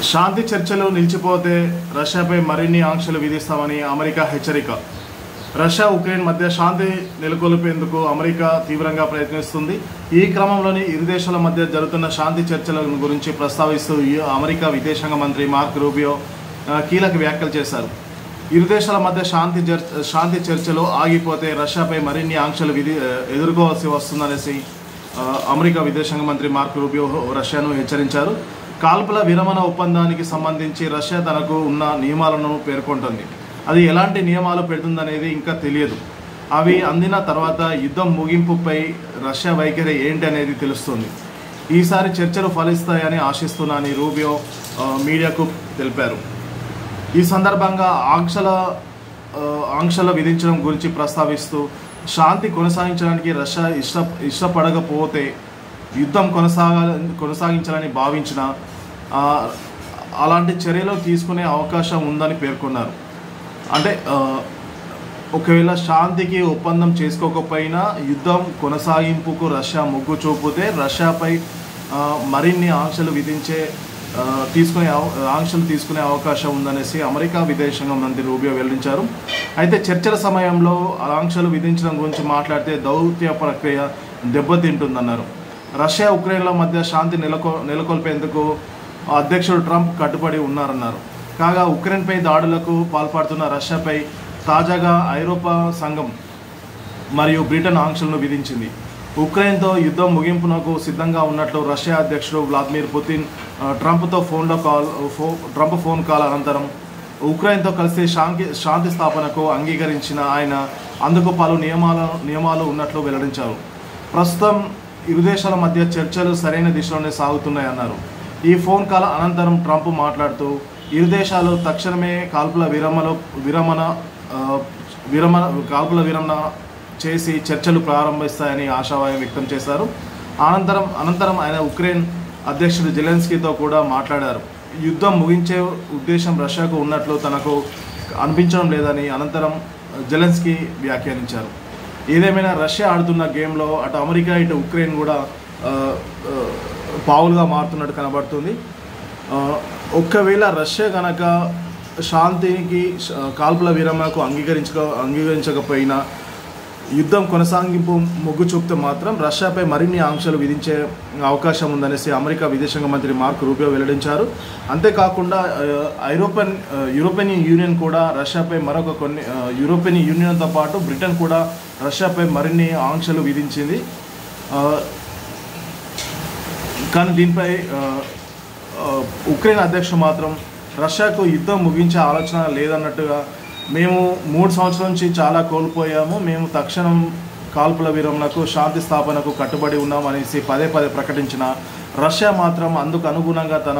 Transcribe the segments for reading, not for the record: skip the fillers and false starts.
శాంతి చర్చలు నిలిచిపోతే రష్యాపై మరిన్ని ఆంక్షలు విధిస్తామని అమెరికా హెచ్చరిక. రష్యా ఉక్రెయిన్ మధ్య శాంతి నెలకొల్పేందుకు అమెరికా తీవ్రంగా ప్రయత్నిస్తుంది. ఈ క్రమంలోని ఇరు దేశాల మధ్య జరుగుతున్న శాంతి చర్చల గురించి ప్రస్తావిస్తూ అమెరికా విదేశాంగ మంత్రి మార్క్ రూబియో కీలక వ్యాఖ్యలు చేశారు. ఇరు దేశాల మధ్య శాంతి చర్చలు ఆగిపోతే రష్యాపై మరిన్ని ఆంక్షలు ఎదుర్కోవాల్సి వస్తుందనేసి అమెరికా విదేశాంగ మంత్రి మార్క్ రూబియో రష్యాను హెచ్చరించారు. కాల్పుల విరమణ ఒప్పందానికి సంబంధించి రష్యా తనకు ఉన్న నియమాలను పేర్కొంటుంది. అది ఎలాంటి నియమాలు పెడుతుందనేది ఇంకా తెలియదు. అవి అందిన తర్వాత యుద్ధం ముగింపుపై రష్యా వైఖరి ఏంటి అనేది తెలుస్తుంది. ఈసారి చర్చలు ఫలిస్తాయని ఆశిస్తున్నానని రూబియో మీడియాకు తెలిపారు. ఈ సందర్భంగా ఆంక్షలు విధించడం గురించి ప్రస్తావిస్తూ శాంతి కొనసాగించడానికి రష్యా ఇష్టపడకపోతే యుద్ధం కొనసాగించాలని భావించిన అలాంటి చర్యలు తీసుకునే అవకాశం ఉందని పేర్కొన్నారు. అంటే ఒకవేళ శాంతికి ఒప్పందం చేసుకోకపోయినా యుద్ధం కొనసాగింపుకు రష్యా మొగ్గు చూపితే రష్యాపై మరిన్ని ఆంక్షలు తీసుకునే అవకాశం ఉందనేసి అమెరికా విదేశాంగ మంత్రి రూబియో వెల్లడించారు. అయితే చర్చల సమయంలో ఆంక్షలు విధించడం గురించి మాట్లాడితే దౌత్య ప్రక్రియ దెబ్బతింటుందన్నారు. రష్యా ఉక్రెయిన్ల మధ్య శాంతి నెలకొల్పేందుకు అధ్యక్షుడు ట్రంప్ కట్టుబడి ఉన్నారన్నారు. కాగా ఉక్రెయిన్పై దాడులకు పాల్పడుతున్న రష్యాపై తాజాగా ఐరోపా సంఘం మరియు బ్రిటన్ ఆంక్షలను విధించింది. ఉక్రెయిన్తో యుద్ధం ముగింపునకు సిద్ధంగా ఉన్నట్లు రష్యా అధ్యక్షుడు Vladimir Putin Trump phone call అనంతరం ఉక్రెయిన్తో కలిసి శాంతి స్థాపనకు అంగీకరించిన ఆయన అందుకు పలు నియమాలు ఉన్నట్లు వెల్లడించారు. ప్రస్తుతం ఇరు దేశాల మధ్య చర్చలు సరైన దిశలోనే సాగుతున్నాయన్నారు. ఈ ఫోన్ కాల్ అనంతరం ట్రంప్ మాట్లాడుతూ ఇరు దేశాలు తక్షణమే కాల్పుల విరమణ చేసి చర్చలు ప్రారంభిస్తాయని ఆశావాదం వ్యక్తం చేశారు. అనంతరం ఆయన ఉక్రెయిన్ అధ్యక్షుడు జెలెన్స్కీతో కూడా మాట్లాడారు. యుద్ధం ముగించే ఉద్దేశం రష్యాకు ఉన్నట్లు తనకు అనిపించడం లేదని అనంతరం జెలెన్స్కీ వ్యాఖ్యానించారు. ఏదేమైనా రష్యా ఆడుతున్న గేమ్లో అటు అమెరికా ఇటు ఉక్రెయిన్ కూడా పావులుగా మారుతున్నట్టు కనబడుతుంది. ఒక్కవేళ రష్యా కనుక శాంతికి కాల్పుల విరమణకు అంగీకరించకపోయినా యుద్ధం కొనసాగింపు మొగ్గు చూపితే మాత్రం రష్యాపై మరిన్ని ఆంక్షలు విధించే అవకాశం ఉందనేసి అమెరికా విదేశాంగ మంత్రి మార్క్ రూబియో వెల్లడించారు. అంతేకాకుండా యూరోపియన్ యూనియన్ కూడా రష్యాపై యూరోపియన్ యూనియన్తో పాటు బ్రిటన్ కూడా రష్యాపై మరిన్ని ఆంక్షలు విధించింది. కానీ దీనిపై ఉక్రెయిన్ అధ్యక్షుడు మాత్రం రష్యాకు యుద్ధం ముగించే ఆలోచన లేదన్నట్టుగా, మేము 3 సంవత్సరాల నుంచి చాలా కోల్పోయాము, మేము తక్షణం కాల్పుల విరమణకు శాంతి స్థాపనకు కట్టుబడి ఉన్నామనేసి పదే ప్రకటించిన రష్యా మాత్రం అందుకు అనుగుణంగా తన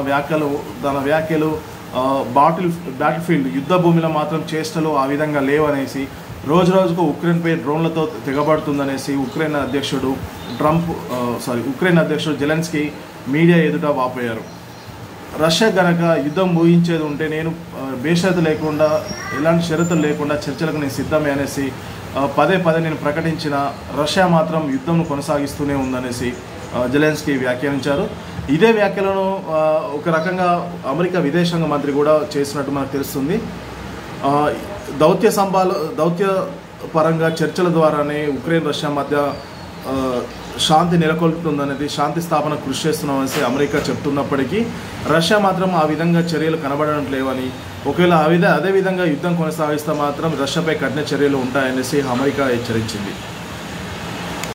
వ్యాఖ్యలు బ్యాటిల్ ఫీల్డ్ యుద్ధ భూమిలో మాత్రం చేష్టలు ఆ విధంగా లేవనేసి రోజుకు ఉక్రెయిన్పై డ్రోన్లతో తెగబడుతుందనేసి ఉక్రెయిన్ అధ్యక్షుడు జెలెన్స్కీ మీడియా ఎదుట వాపోయారు. రష్యా గనక యుద్ధం ముగించేది ఉంటే నేను బేషరతు లేకుండా ఎలాంటి షరతులు లేకుండా చర్చలకు నేను సిద్ధమే అనేసి పదే నేను ప్రకటించిన రష్యా మాత్రం యుద్ధం కొనసాగిస్తూనే ఉందనేసి జెలెన్స్కీ వ్యాఖ్యానించారు. ఇదే వ్యాఖ్యలను ఒక రకంగా అమెరికా విదేశాంగ మంత్రి కూడా చేసినట్టు మనకు తెలుస్తుంది. దౌత్య పరంగా చర్చల ద్వారానే ఉక్రెయిన్ రష్యా మధ్య శాంతి నెలకొల్పుతుందనేది శాంతి స్థాపన కృషి చేస్తున్నామనేసి అమెరికా చెప్తున్నప్పటికీ రష్యా మాత్రం ఆ విధంగా చర్యలు కనబడడం లేవని, ఒకవేళ అదే విధంగా యుద్ధం కొనసాగిస్తే మాత్రం రష్యాపై కఠిన చర్యలు ఉంటాయనేసి అమెరికా హెచ్చరించింది.